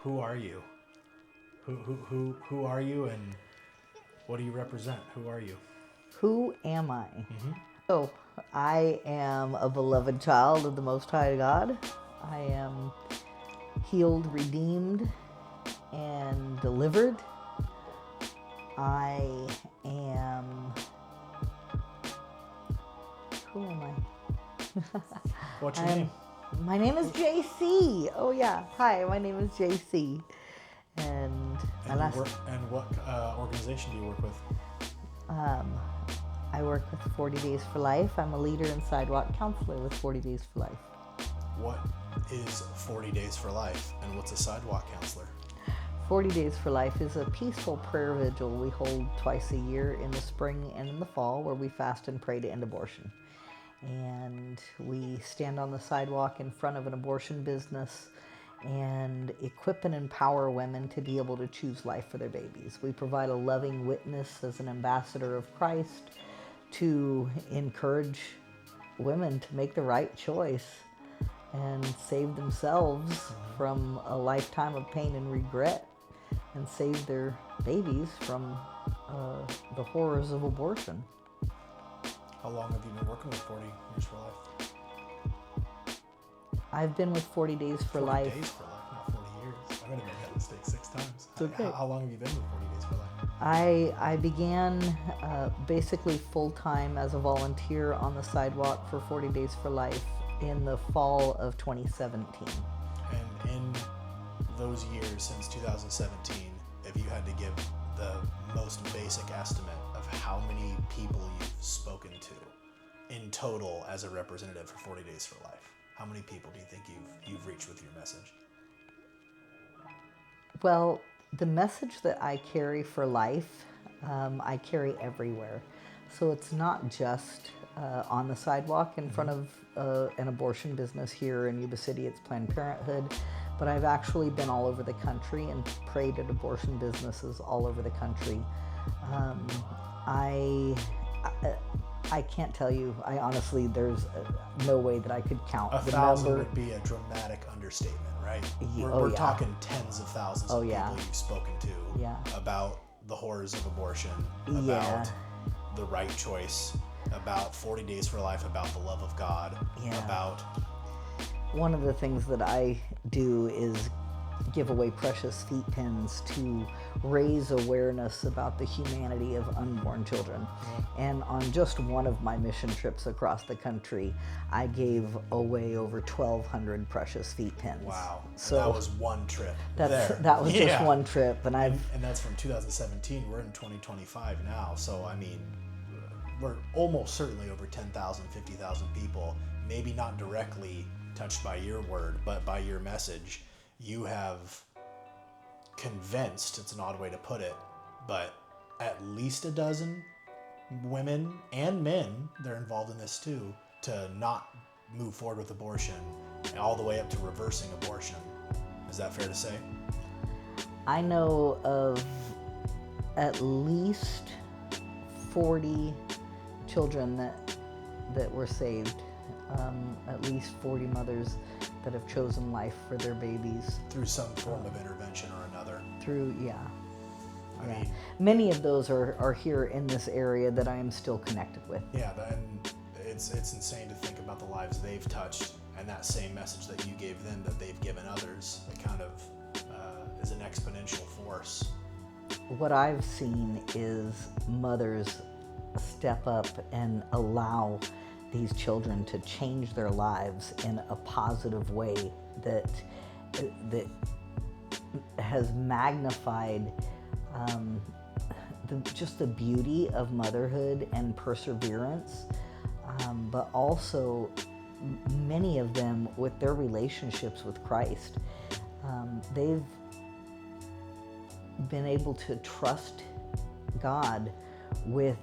who are you? Who are you, and what do you represent? Who are you? Who am I? So, I am a beloved child of the Most High God. I am healed, redeemed, and delivered. I am... Who am I? What's your name? My name is JC. Oh yeah. Hi, my name is JC. And what organization do you work with? I work with 40 Days for Life. I'm a leader and sidewalk counselor with 40 Days for Life. What is 40 Days for Life, and what's a sidewalk counselor? 40 Days for Life is a peaceful prayer vigil we hold twice a year in the spring and in the fall, where we fast and pray to end abortion. And we stand on the sidewalk in front of an abortion business and equip and empower women to be able to choose life for their babies. We provide a loving witness as an ambassador of Christ to encourage women to make the right choice and save themselves from a lifetime of pain and regret, and save their babies from the horrors of abortion. How long have you been working with 40 Years for Life? I've been with 40 Days for 40 Life. Days for Life, not 40 years. I'm going to make that mistake 6 times. It's okay. How long have you been with 40 Days for Life? I began basically full-time as a volunteer on the sidewalk for 40 Days for Life in the fall of 2017. And in those years since 2017, if you had to give the most basic estimate of how many people you've spoken to in total as a representative for 40 Days for Life, how many people do you think you've reached with your message? Well, the message that I carry for life, I carry everywhere. So it's not just on the sidewalk in front of an abortion business here in Yuba City. It's Planned Parenthood. But I've actually been all over the country and prayed at abortion businesses all over the country. I can't tell you. I honestly, there's no way that I could count the 1,000 number. would be a dramatic understatement, right? Yeah, We're talking tens of thousands of yeah. people you've spoken to about the horrors of abortion, about the right choice, about 40 Days for Life, about the love of God, about... One of the things that I do is give away precious feet pins to raise awareness about the humanity of unborn children. And on just one of my mission trips across the country, I gave away over 1,200 precious feet pins. Wow. So that was one trip. That was just one trip. And that's from 2017. We're in 2025 now. So, I mean, we're almost certainly over 10,000, 50,000 people, maybe not directly touched by your word, but by your message. You have convinced, it's an odd way to put it, but at least a dozen women and men, they're involved in this too, to not move forward with abortion, and all the way up to reversing abortion. Is that fair to say? I know of at least 40 children that were saved. At least 40 mothers that have chosen life for their babies. Through some form of intervention or another. I mean, many of those are here in this area that I am still connected with. Yeah, and it's insane to think about the lives they've touched, and that same message that you gave them that they've given others. It kind of is an exponential force. What I've seen is mothers step up and allow these children to change their lives in a positive way that has magnified just the beauty of motherhood and perseverance, but also many of them with their relationships with Christ. They've been able to trust God with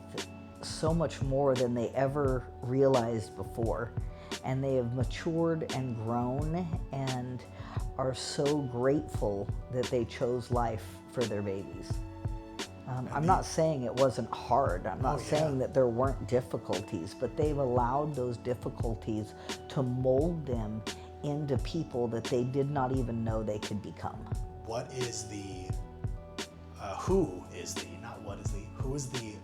so much more than they ever realized before, and they have matured and grown and are so grateful that they chose life for their babies. I'm not saying it wasn't hard. I'm not saying that there weren't difficulties, but they've allowed those difficulties to mold them into people that they did not even know they could become. what is the, who is the, not what is the, who is the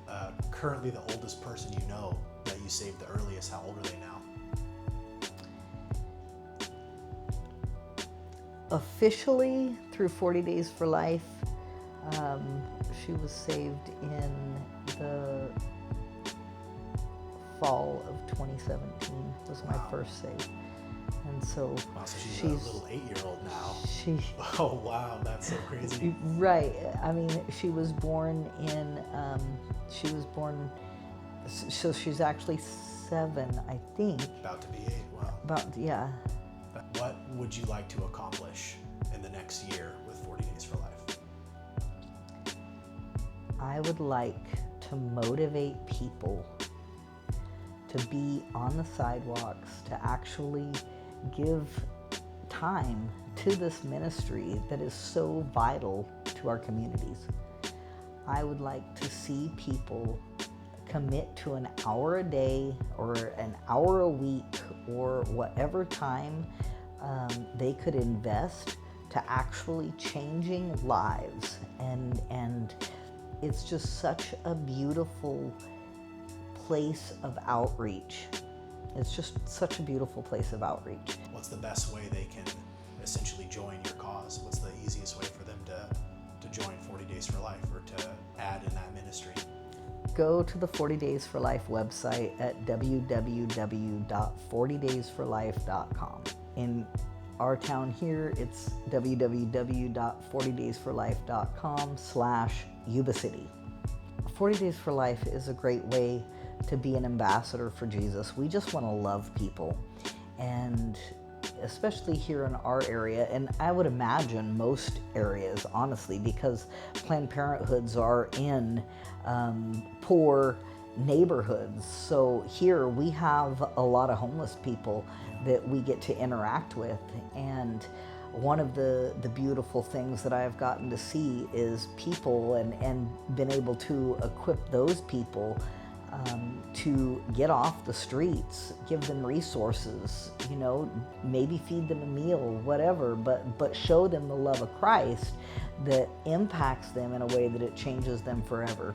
currently the oldest person you know that you saved the earliest? How old are they now? Officially, through 40 Days for Life, she was saved in the fall of 2017 was my first save. And so, wow, so she's a little 8-year-old now. Oh wow, that's so crazy. Right. I mean, she was born, so she's actually 7, I think. About to be 8, wow. Yeah. What would you like to accomplish in the next year with 40 Days for Life? I would like to motivate people to be on the sidewalks, to actually give time to this ministry that is so vital to our communities. I would like to see people commit to an hour a day or an hour a week or whatever time they could invest to actually changing lives. And it's just such a beautiful place of outreach. It's just such a beautiful place of outreach. What's the best way they can essentially join your cause? What's the easiest way for them to join 40 Days for Life or to add in that ministry? Go to the 40 Days for Life website at www.40daysforlife.com. In our town here, it's www.40daysforlife.com/Yuba City. 40 Days for Life is a great way to be an ambassador for Jesus. We just want to love people, and especially here in our area, and I would imagine most areas, honestly, because Planned Parenthoods are in poor neighborhoods. So here we have a lot of homeless people that we get to interact with, and one of the beautiful things that I've gotten to see is people and been able to equip those people to get off the streets, give them resources, maybe feed them a meal, whatever, but show them the love of Christ that impacts them in a way that it changes them forever.